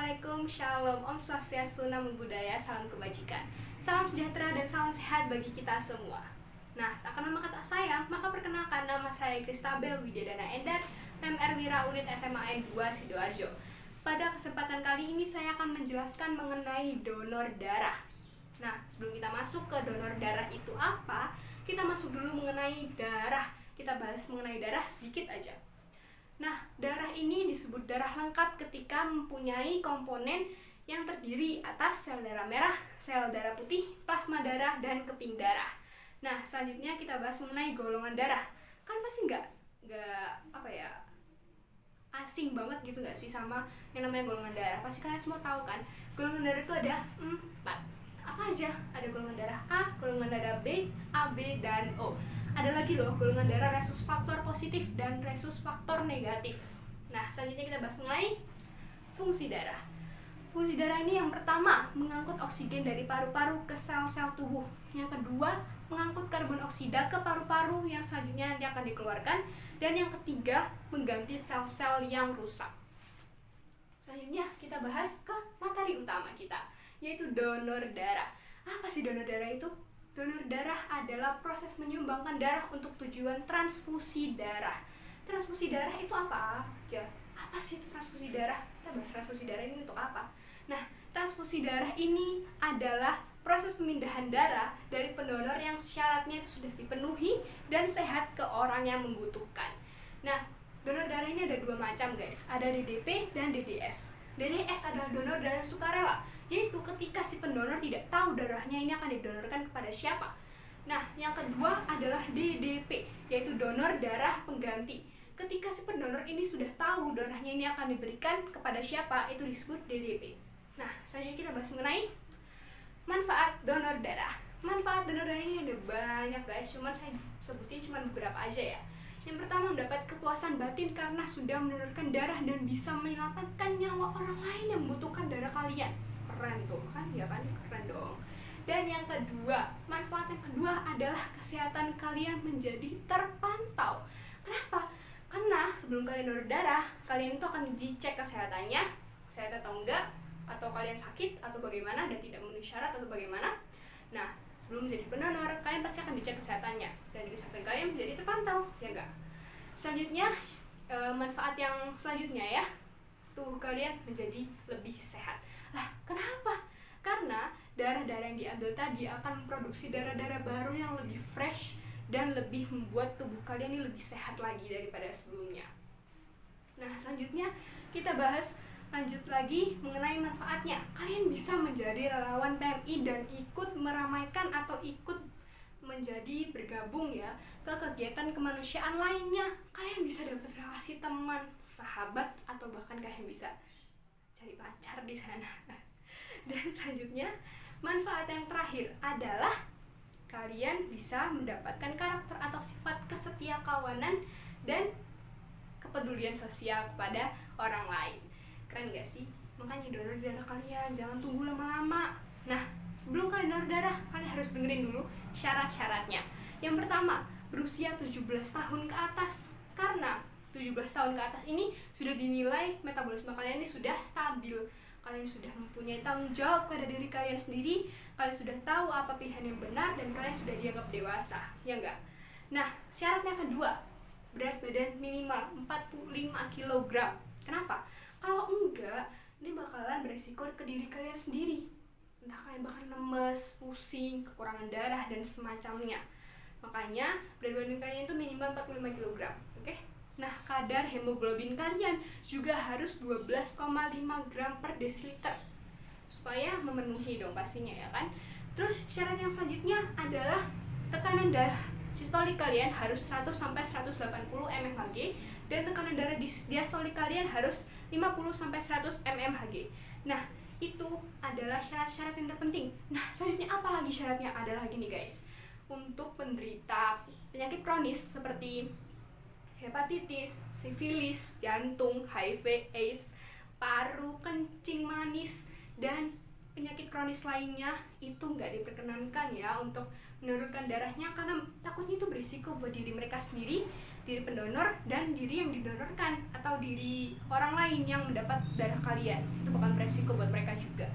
Assalamualaikum, Shalom, Om Swastiastu, Namo Buddhaya, salam kebajikan. Salam sejahtera dan salam sehat bagi kita semua. Nah, tak kenal maka tak sayang, maka perkenalkan nama saya Kristabel Widyadana Endar, MR Wira Unit SMA N2 Sidoarjo. Pada kesempatan kali ini saya akan menjelaskan mengenai donor darah. Nah, sebelum kita masuk ke donor darah itu apa, kita masuk dulu mengenai darah. Kita bahas mengenai darah sedikit aja. Nah, darah ini disebut darah lengkap ketika mempunyai komponen yang terdiri atas sel darah merah, sel darah putih, plasma darah, dan keping darah. Nah, selanjutnya kita bahas mengenai golongan darah. Kan pasti nggak asing banget gitu nggak sih sama yang namanya golongan darah. Pasti kalian semua tahu kan, golongan darah itu ada 4. Apa aja? Ada golongan darah A, golongan darah B, AB, dan O. Ada lagi loh golongan darah resus faktor positif dan resus faktor negatif. Nah, selanjutnya kita bahas mengenai fungsi darah. Fungsi darah ini yang pertama, mengangkut oksigen dari paru-paru ke sel-sel tubuh. Yang kedua, mengangkut karbon oksida ke paru-paru yang selanjutnya nanti akan dikeluarkan. Dan yang ketiga, mengganti sel-sel yang rusak. Selanjutnya kita bahas ke materi utama kita, yaitu donor darah. Apa sih donor darah itu? Donor darah adalah proses menyumbangkan darah untuk tujuan transfusi darah. Transfusi darah itu apa aja? Apa sih itu transfusi darah? Kita bahas transfusi darah ini untuk apa? Nah, transfusi darah ini adalah proses pemindahan darah dari pendonor yang syaratnya itu sudah dipenuhi dan sehat ke orang yang membutuhkan. Nah, donor darah ini ada 2 macam guys, ada DDP dan DDS. DDS adalah donor darah sukarela, yaitu ketika si pendonor tidak tahu darahnya ini akan didonorkan kepada siapa. Nah, yang kedua adalah DDP, yaitu donor darah pengganti. Ketika si pendonor ini sudah tahu darahnya ini akan diberikan kepada siapa, itu disebut DDP. Nah, selanjutnya kita bahas mengenai manfaat donor darah. Manfaat donor darah ini ada banyak guys, cuman saya sebutin cuma beberapa aja ya. Yang pertama, mendapat kepuasan batin karena sudah mendonorkan darah dan bisa menyelamatkan nyawa orang lain yang membutuhkan darah kalian. Keren tuh kan, ya kan, keren dong. Dan yang kedua, manfaat yang kedua adalah kesehatan kalian menjadi terpantau. Kenapa? Karena sebelum kalian donor darah, kalian itu akan dicek kesehatannya, sehat atau enggak, atau kalian sakit atau bagaimana dan tidak memenuhi syarat atau bagaimana. Nah, sebelum menjadi pendonor, kalian pasti akan dicek kesehatannya dan kesehatan kalian menjadi terpantau, ya enggak? Selanjutnya, manfaat yang selanjutnya ya, tubuh kalian menjadi lebih sehat. Lah, kenapa? Karena darah-darah yang diambil tadi akan memproduksi darah-darah baru yang lebih fresh dan lebih membuat tubuh kalian ini lebih sehat lagi daripada sebelumnya. Nah, selanjutnya kita bahas lanjut lagi mengenai manfaatnya. Kalian bisa menjadi relawan PMI dan ikut meramaikan atau ikut menjadi bergabung ya ke kegiatan kemanusiaan lainnya. Kalian bisa dapat relasi teman, sahabat, atau bahkan kalian bisa cari pacar di sana. Dan selanjutnya, manfaat yang terakhir adalah kalian bisa mendapatkan karakter atau sifat kesetiakawanan dan kepedulian sosial kepada orang lain. Keren gak sih? Makanya donor darah kalian jangan tunggu lama-lama. Nah, sebelum kalian donor darah, kalian harus dengerin dulu syarat-syaratnya. Yang pertama, berusia 17 tahun ke atas. Karena 17 tahun ke atas ini sudah dinilai metabolisme kalian ini sudah stabil. Kalian sudah mempunyai tanggung jawab pada diri kalian sendiri. Kalian sudah tahu apa pilihan yang benar dan kalian sudah dianggap dewasa, ya enggak? Nah, syaratnya kedua, berat badan minimal 45 kg. Kenapa? Kalau enggak, ini bakalan beresiko ke diri kalian sendiri. Entah kalian bakal lemes, pusing, kekurangan darah, dan semacamnya. Makanya, berat badan kalian itu minimal 45 kg. Oke? Nah, kadar hemoglobin kalian juga harus 12,5 gram per desiliter. Supaya memenuhi dong pastinya ya kan? Terus syarat yang selanjutnya adalah tekanan darah sistolik kalian harus 100-180 mmHg dan tekanan darah diastolik kalian harus 50-100 mmHg. Nah, itu adalah syarat-syarat yang terpenting. Nah, selanjutnya apa lagi syaratnya? Adalah gini guys, untuk penderita penyakit kronis seperti hepatitis, sifilis, jantung, HIV, AIDS, paru, kencing manis, dan penyakit kronis lainnya itu nggak diperkenankan ya untuk menurunkan darahnya karena takutnya itu berisiko buat diri mereka sendiri diri pendonor dan diri yang didonorkan atau diri orang lain yang mendapat darah kalian. Itu bukan beresiko buat mereka juga.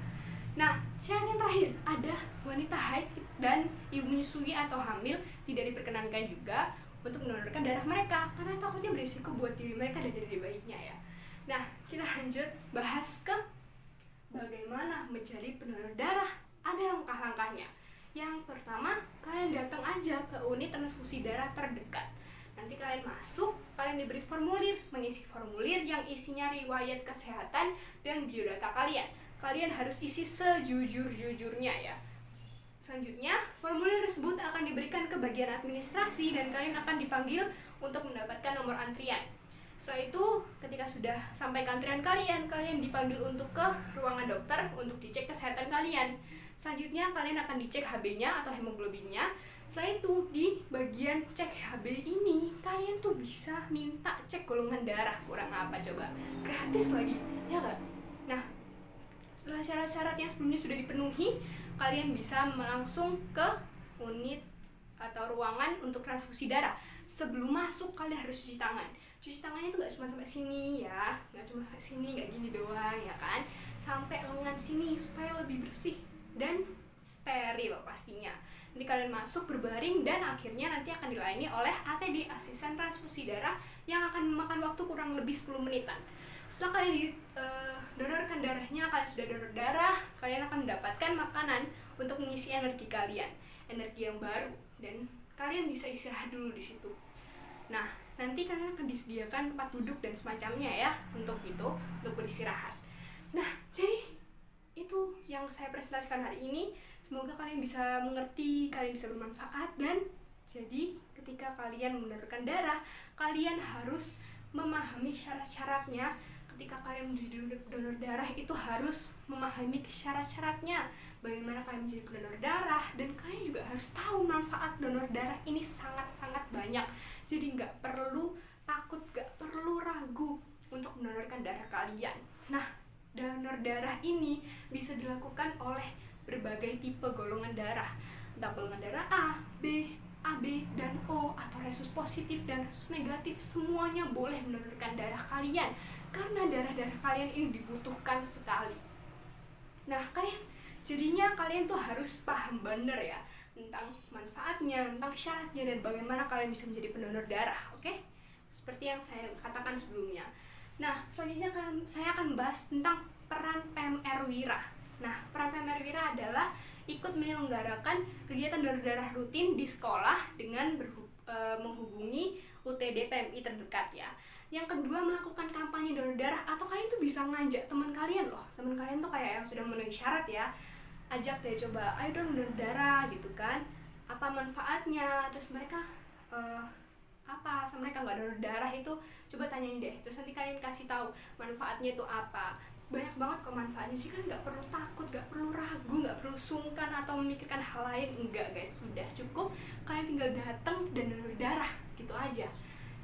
Nah, syarat yang terakhir ada wanita haid dan ibu menyusui atau hamil tidak diperkenankan juga untuk mendonorkan darah mereka karena takutnya berisiko buat diri mereka dan diri bayinya ya. Nah, kita lanjut bahas ke bagaimana menjadi pendonor darah. Ada langkah-langkahnya. Yang pertama, kalian datang aja ke unit transfusi darah terdekat. Nanti kalian masuk, kalian diberi formulir, mengisi formulir yang isinya riwayat kesehatan dan biodata kalian. Kalian harus isi sejujur-jujurnya ya. Selanjutnya, formulir tersebut akan diberikan ke bagian administrasi dan kalian akan dipanggil untuk mendapatkan nomor antrian. Setelah itu, ketika sudah sampai ke antrian kalian dipanggil untuk ke ruangan dokter untuk dicek kesehatan kalian. Selanjutnya, kalian akan dicek HB-nya atau hemoglobinnya. Setelah itu, di bagian cek HB ini, kalian tuh bisa minta cek golongan darah. Kurang apa coba? Gratis lagi, ya nggak? Nah, setelah syarat-syarat yang sebelumnya sudah dipenuhi, kalian bisa langsung ke unit atau ruangan untuk transfusi darah. Sebelum masuk, kalian harus cuci tangan. Cuci tangannya tuh gak cuma sampai sini ya, gak cuma sampai sini, gak gini doang ya kan, sampai lengan sini supaya lebih bersih dan steril pastinya. Nanti kalian masuk berbaring dan akhirnya nanti akan dilayani oleh ATD, asisten transfusi darah, yang akan memakan waktu kurang lebih 10 menitan. Setelah kalian donorkan darahnya, kalian sudah donor darah, kalian akan mendapatkan makanan untuk mengisi energi kalian, energi yang baru, dan kalian bisa istirahat dulu di situ. Nah, nanti kalian akan disediakan tempat duduk dan semacamnya ya untuk beristirahat. Nah, jadi itu yang saya presentasikan hari ini. Semoga kalian bisa mengerti, kalian bisa bermanfaat, dan jadi ketika kalian mendonorkan darah, kalian harus memahami syarat-syaratnya. Ketika kalian menjadi donor darah itu harus memahami syarat-syaratnya, bagaimana kalian menjadi pendonor darah, dan kalian juga harus tahu manfaat donor darah ini sangat-sangat banyak. Jadi nggak perlu takut, nggak perlu ragu untuk mendonorkan darah kalian. Nah, donor darah ini bisa dilakukan oleh berbagai tipe golongan darah, entah golongan darah A, B, AB, dan O, atau resus positif dan resus negatif, semuanya boleh mendonorkan darah kalian karena darah-darah kalian ini dibutuhkan sekali. Nah, jadinya kalian tuh harus paham bener ya tentang manfaatnya, tentang syaratnya, dan bagaimana kalian bisa menjadi pendonor darah, oke? Seperti yang saya katakan sebelumnya. Nah, selanjutnya saya akan bahas tentang peran PMR Wira. Nah, peran PMR Wira adalah ikut menyelenggarakan kegiatan donor darah rutin di sekolah dengan menghubungi UTD PMI terdekat ya. Yang kedua, melakukan kampanye donor darah, atau kalian tuh bisa ngajak teman kalian loh. Teman kalian tuh kayak yang sudah memenuhi syarat ya. Ajak deh, coba ayo dong donor darah gitu kan. Apa manfaatnya? Terus mereka mereka nggak donor darah itu, coba tanyain deh. Terus nanti kalian kasih tahu manfaatnya itu apa. Banyak banget kok manfaatnya sih, kan nggak perlu takut, nggak perlu ragu, nggak perlu sungkan atau memikirkan hal lain. Enggak guys, sudah cukup kalian tinggal datang dan donor darah gitu aja.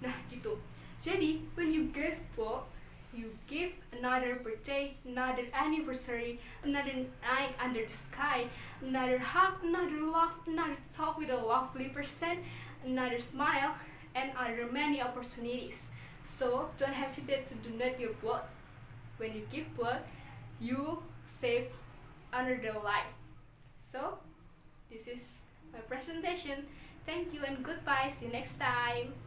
Nah gitu. Jadi when you give blood, you give another birthday, another anniversary, another night under the sky, another hug, another love, another talk with a lovely person, another smile, and other many opportunities. So don't hesitate to donate your blood. When you give blood, you save another life. So this is my presentation. Thank you and goodbye. See you next time.